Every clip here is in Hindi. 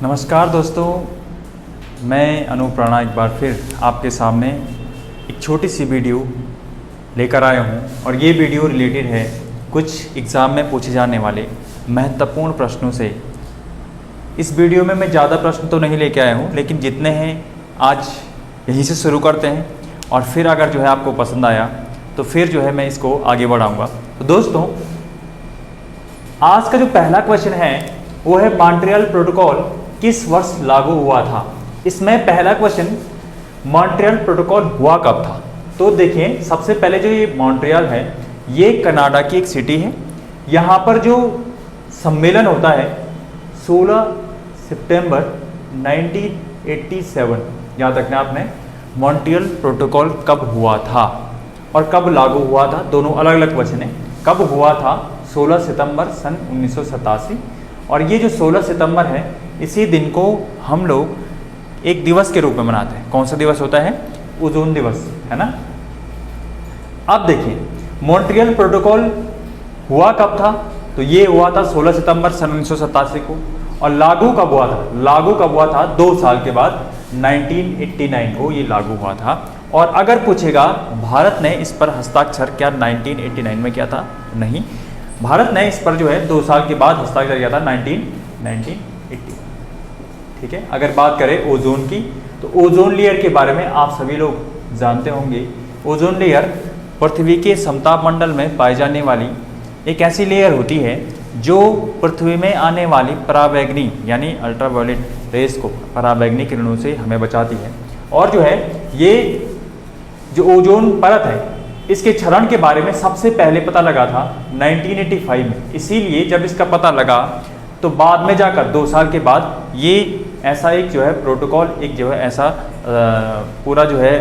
नमस्कार दोस्तों, मैं अनूप राणा एक बार फिर आपके सामने एक छोटी सी वीडियो लेकर आया हूं और ये वीडियो रिलेटेड है कुछ एग्ज़ाम में पूछे जाने वाले महत्वपूर्ण प्रश्नों से। इस वीडियो में मैं ज़्यादा प्रश्न तो नहीं लेके आया हूं, लेकिन जितने हैं आज यहीं से शुरू करते हैं और फिर अगर जो है आपको पसंद आया तो फिर जो है मैं इसको आगे बढ़ाऊँगा। तो दोस्तों, आज का जो पहला क्वेश्चन है वो है मॉन्ट्रियल प्रोटोकॉल किस वर्ष लागू हुआ था। इसमें पहला क्वेश्चन मॉन्ट्रियल प्रोटोकॉल हुआ कब था। तो देखिए, सबसे पहले जो ये मॉन्ट्रियल है ये कनाडा की एक सिटी है। यहाँ पर जो सम्मेलन होता है 16 सितंबर 1987, याद रखना आपने, मॉन्ट्रियल प्रोटोकॉल कब हुआ था और कब लागू हुआ था, दोनों अलग अलग क्वेश्चन है। कब हुआ था? 16 सितंबर सन 1987। और ये जो 16 सितंबर है इसी दिन को हम लोग एक दिवस के रूप में मनाते हैं। कौन सा दिवस होता है? ओजोन दिवस, है ना। अब देखिए, मॉन्ट्रियल प्रोटोकॉल हुआ कब था? तो ये हुआ था 16 सितंबर सन 1987 को। और लागू कब हुआ था? लागू कब हुआ था? 2 साल के बाद 1989 को ये लागू हुआ था। और अगर पूछेगा भारत ने इस पर हस्ताक्षर क्या 1989 में किया था? नहीं, भारत ने इस पर जो है 2 साल के बाद हस्ताक्षर किया था 1980। ठीक है। अगर बात करें ओजोन की, तो ओजोन लेयर के बारे में आप सभी लोग जानते होंगे। ओजोन लेयर पृथ्वी के समताप मंडल में पाई जाने वाली एक ऐसी लेयर होती है जो पृथ्वी में आने वाली पराबैंगनी यानी अल्ट्रावायलेट रेस को, पराबैंगनी किरणों से हमें बचाती है। और जो है ये जो ओजोन परत है इसके क्षरण के बारे में सबसे पहले पता लगा था 1985 में। इसीलिए जब इसका पता लगा तो बाद में जाकर 2 साल के बाद ये ऐसा एक जो है प्रोटोकॉल, एक जो है ऐसा पूरा जो है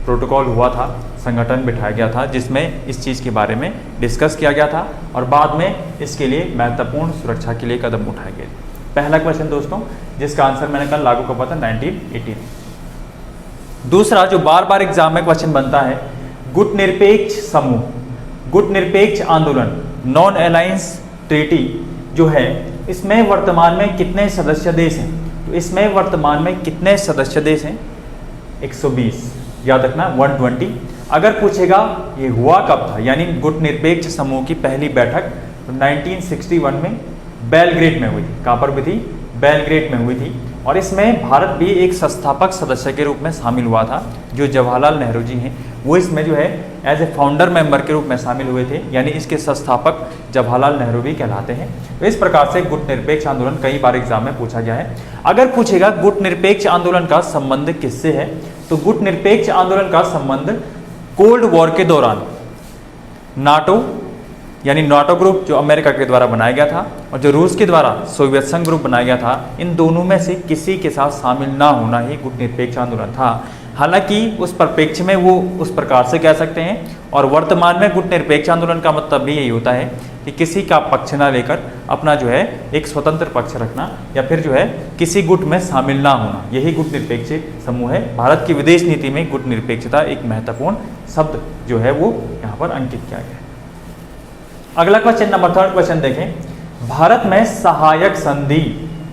प्रोटोकॉल हुआ था, संगठन बिठाया गया था जिसमें इस चीज़ के बारे में डिस्कस किया गया था और बाद में इसके लिए महत्वपूर्ण सुरक्षा के लिए कदम उठाए गए। पहला क्वेश्चन दोस्तों, जिसका आंसर मैंने कल लागू कब हुआ था 1980। दूसरा जो बार बार एग्जाम में क्वेश्चन बनता है, गुट निरपेक्ष समूह, गुट निरपेक्ष आंदोलन, नॉन अलायंस ट्रीटी जो है, इसमें वर्तमान में कितने सदस्य देश हैं? तो इसमें वर्तमान में कितने सदस्य देश हैं? 120, याद रखना 120। अगर पूछेगा ये हुआ कब था, यानी गुट निरपेक्ष समूह की पहली बैठक तो 1961 में बेलग्रेड में हुई थी। कहाँ पर हुई थी? बेलग्रेड में हुई थी। और इसमें भारत भी एक संस्थापक सदस्य के रूप में शामिल हुआ था। जो जवाहरलाल नेहरू जी हैं वो इसमें जो है एज ए फाउंडर मेंबर के रूप में शामिल हुए थे, यानी इसके संस्थापक जवाहरलाल नेहरू भी कहलाते हैं। तो इस प्रकार से गुट निरपेक्ष आंदोलन कई बार एग्जाम में पूछा गया है। अगर पूछेगा गुट निरपेक्ष आंदोलन का संबंध किससे है, तो गुट निरपेक्ष आंदोलन का संबंध कोल्ड वॉर के दौरान नाटो यानी नाटो ग्रुप जो अमेरिका के द्वारा बनाया गया था और जो रूस के द्वारा सोवियत संघ ग्रुप बनाया गया था, इन दोनों में से किसी के साथ शामिल ना होना ही गुट निरपेक्ष आंदोलन था। हालांकि उस परिप्रेक्ष्य में वो उस प्रकार से कह सकते हैं। और वर्तमान में गुट निरपेक्ष आंदोलन का मतलब भी यही होता है कि किसी का पक्ष ना लेकर अपना जो है एक स्वतंत्र पक्ष रखना या फिर जो है किसी गुट में शामिल ना होना, यही गुट निरपेक्ष समूह है। भारत की विदेश नीति में गुट निरपेक्षता एक महत्वपूर्ण शब्द जो है वो यहाँ पर अंकित किया गया है। अगला क्वेश्चन, नंबर 3 क्वेश्चन देखें, भारत में सहायक संधि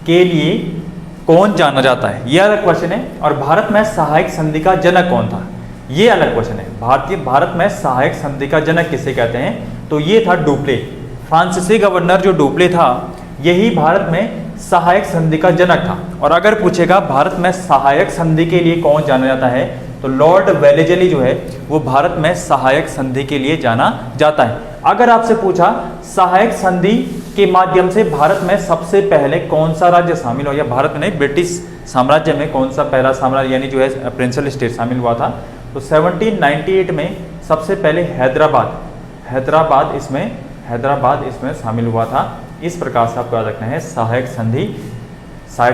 के लिए कौन जाना जाता है? यह अलग क्वेश्चन है। और भारत में सहायक संधि का जनक कौन था? ये अलग क्वेश्चन है। भारत में सहायक संधि का जनक किसे कहते हैं? तो ये था डुप्ले। फ्रांसीसी गवर्नर जो डुप्ले था यही भारत में सहायक संधि का जनक था। और अगर पूछेगा भारत में सहायक संधि के लिए कौन जाना जाता है, तो लॉर्ड वेलेजली जो है वो भारत में सहायक संधि के लिए जाना जाता है। अगर आपसे पूछा सहायक संधि के माध्यम से भारत में सबसे पहले कौन सा राज्य शामिल हो, या भारत में नहीं ब्रिटिश साम्राज्य में कौन सा पहला साम्राज्य यानी जो है प्रिंसिपल स्टेट शामिल हुआ था, तो 1798 में सबसे पहले हैदराबाद इसमें शामिल हुआ था। इस प्रकार से आपको याद रखना है सहायक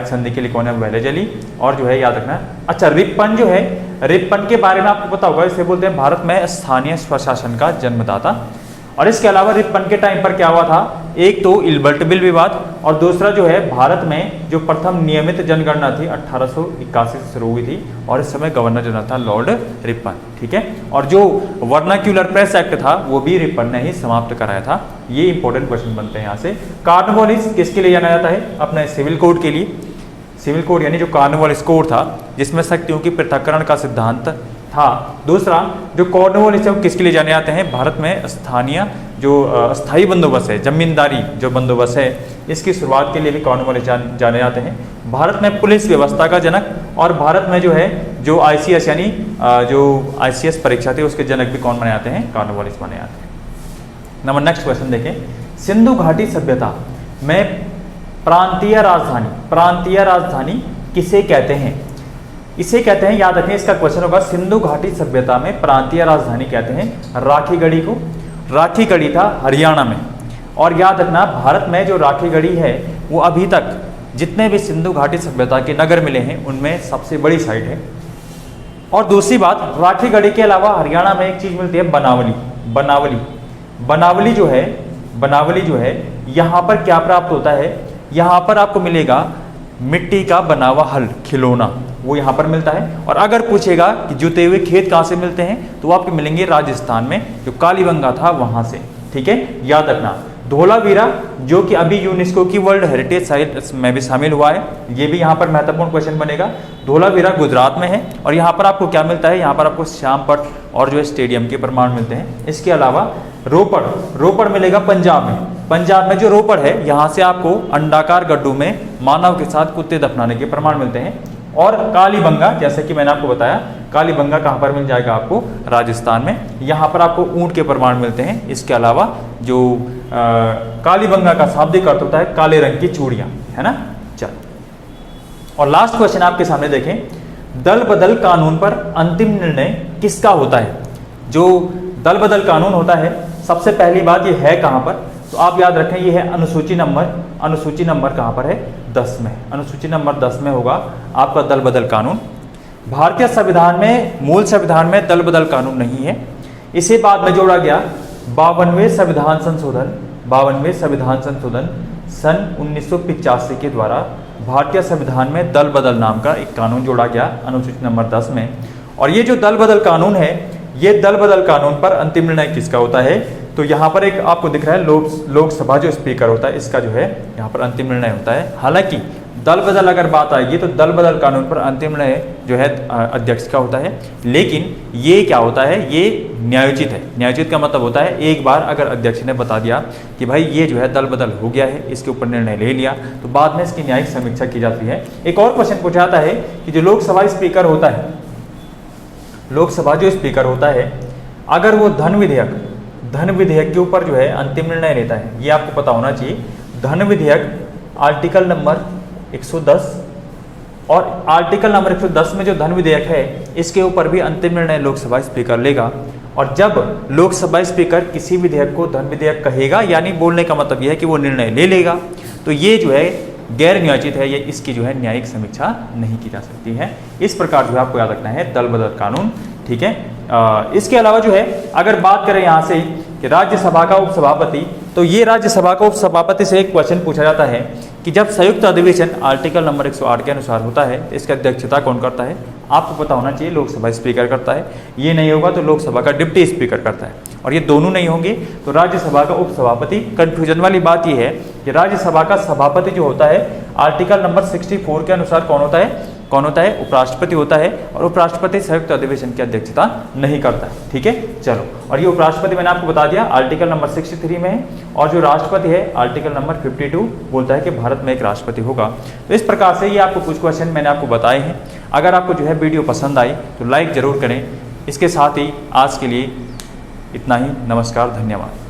संधि के लिए कौन है? वेलेजली। और जो है याद रखना, अच्छा रिपन जो है, रिपन के बारे में आपको पता होगा, इसे बोलते हैं भारत में स्थानीय स्वशासन का जन्मदाता। और इसके अलावा रिपन के टाइम पर क्या हुआ था, एक तो इल्बर्ट बिल विवाद और दूसरा जो है भारत में जो प्रथम नियमित जनगणना थी 1881 से शुरू हुई थी और इस समय गवर्नर जनरल था लॉर्ड रिपन। ठीक है, और जो वर्नाक्यूलर प्रेस एक्ट था वो भी रिपन ने ही समाप्त कराया था। ये इंपॉर्टेंट क्वेश्चन बनते हैं यहाँ से। कॉर्नवालिस किसके लिए जाना जाता है? अपने सिविल कोड के लिए। सिविल कोड यानी जो कॉर्नवालिस कोड था जिसमें शक्तियों की पृथक्करण का सिद्धांत था। दूसरा जो कॉर्नवालिस है वो किसके लिए जाने जाते हैं, भारत में स्थानीय जो अस्थायी बंदोबस्त है, जमींदारी जो बंदोबस्त है, इसकी शुरुआत के लिए भी कॉर्नवालिस जाने जाते हैं। भारत में पुलिस व्यवस्था का जनक, और भारत में जो है जो ICS यानी जो ICS परीक्षा थी उसके जनक भी कौन माने जाते हैं, कॉर्नवालिस माने जाते हैं। नंबर नेक्स्ट क्वेश्चन देखें, सिंधु घाटी सभ्यता में प्रांतीय राजधानी किसे कहते हैं? इसे कहते हैं, याद रखें इसका क्वेश्चन होगा, सिंधु घाटी सभ्यता में प्रांतीय राजधानी कहते हैं राखीगढ़ी को। राखीगढ़ी था हरियाणा में, और याद रखना भारत में जो राखीगढ़ी है वो अभी तक जितने भी सिंधु घाटी सभ्यता के नगर मिले हैं उनमें सबसे बड़ी साइट है। और दूसरी बात, राखीगढ़ी के अलावा हरियाणा में एक चीज मिलती है बनावली जो है यहाँ पर क्या प्राप्त होता है, यहाँ पर आपको मिलेगा मिट्टी का बना हुआ हल, खिलौना, वो यहाँ पर मिलता है। और अगर पूछेगा कि जुते हुए खेत कहाँ से मिलते हैं तो वो आपको मिलेंगे राजस्थान में, जो कालीबंगा था वहाँ से। ठीक है, याद रखना। धोलावीरा जो कि अभी यूनेस्को की वर्ल्ड हेरिटेज साइट में भी शामिल हुआ है, ये भी यहाँ पर महत्वपूर्ण क्वेश्चन बनेगा। धोलावीरा गुजरात में है, और यहाँ पर आपको क्या मिलता है, यहाँ पर आपको श्यामपट और जो है स्टेडियम के प्रमाण मिलते हैं। इसके अलावा रोपड़ मिलेगा पंजाब में जो रोपड़ है, यहाँ से आपको अंडाकार गड्ढों में मानव के साथ कुत्ते दफनाने के प्रमाण मिलते हैं। और कालीबंगा, जैसे कि मैंने आपको बताया, कालीबंगा कहाँ पर मिल जाएगा आपको, राजस्थान में, यहाँ पर आपको ऊंट के प्रमाण मिलते हैं। इसके अलावा जो कालीबंगा का शाब्दिक अर्थ होता है काले रंग की चूड़ियाँ, है ना। चलो, और लास्ट क्वेश्चन आपके सामने देखें, दल बदल कानून पर अंतिम निर्णय किसका होता है? जो दल बदल कानून होता है, सबसे पहली बात ये है कहाँ पर, तो आप याद रखें ये है अनुसूची नंबर कहाँ पर है, 10 में। अनुसूची नंबर 10 में होगा आपका दल बदल कानून। भारतीय संविधान में, मूल संविधान में दल बदल कानून नहीं है, इसे बाद में जोड़ा गया 52वें संविधान संशोधन सन 1985 के द्वारा भारतीय संविधान में दल बदल नाम का एक कानून जोड़ा गया अनुसूची नंबर 10 में। और ये जो दल बदल कानून है, ये दल बदल कानून पर अंतिम निर्णय किसका होता है, तो यहाँ पर एक आपको दिख रहा है लोकसभा जो स्पीकर होता है, इसका जो है यहाँ पर अंतिम निर्णय होता है। हालांकि दल बदल अगर बात आएगी तो दल बदल कानून पर अंतिम निर्णय जो है अध्यक्ष का होता है, लेकिन ये क्या होता है, ये न्यायोचित है। न्यायोचित का मतलब होता है एक बार अगर अध्यक्ष ने बता दिया कि भाई ये जो है दल बदल हो गया है, इसके ऊपर निर्णय ले लिया, तो बाद में इसकी न्यायिक समीक्षा की जाती है। एक और क्वेश्चन पूछा जाता है कि जो लोकसभा स्पीकर होता है, लोकसभा जो स्पीकर होता है, अगर वो धन विधेयक के ऊपर जो है अंतिम निर्णय लेता है, ये आपको पता होना चाहिए। धन विधेयक आर्टिकल नंबर 110, और आर्टिकल नंबर 110 में जो धन विधेयक है इसके ऊपर भी अंतिम निर्णय लोकसभा स्पीकर लेगा। और जब लोकसभा स्पीकर किसी विधेयक को धन विधेयक कहेगा, यानी बोलने का मतलब यह है कि वो निर्णय ले लेगा, तो ये जो है गैर न्यायोचित है, ये इसकी जो है न्यायिक समीक्षा नहीं की जा सकती है। इस प्रकार जो है आपको याद रखना है दल बदल कानून। ठीक है, इसके अलावा जो है अगर बात करें यहाँ से कि राज्यसभा का उपसभापति, तो ये राज्यसभा का उपसभापति से एक क्वेश्चन पूछा जाता है कि जब संयुक्त अधिवेशन आर्टिकल नंबर 108 के अनुसार होता है तो इसकी अध्यक्षता कौन करता है? आपको पता होना चाहिए लोकसभा स्पीकर करता है। ये नहीं होगा तो लोकसभा का डिप्टी स्पीकर करता है, और ये दोनों नहीं होंगे तो राज्यसभा का उपसभापति। कंफ्यूजन वाली बात ये है कि राज्यसभा का सभापति जो होता है आर्टिकल नंबर 64 के अनुसार कौन होता है? उपराष्ट्रपति होता है, और उपराष्ट्रपति संयुक्त अधिवेशन की अध्यक्षता नहीं करता है। ठीक है, चलो, और ये उपराष्ट्रपति मैंने आपको बता दिया आर्टिकल नंबर 63 में है, और जो राष्ट्रपति है आर्टिकल नंबर 52 बोलता है कि भारत में एक राष्ट्रपति होगा। तो इस प्रकार से ये आपको कुछ क्वेश्चन मैंने आपको बताए हैं। अगर आपको जो है वीडियो पसंद आई तो लाइक जरूर करें। इसके साथ ही आज के लिए इतना ही। नमस्कार, धन्यवाद।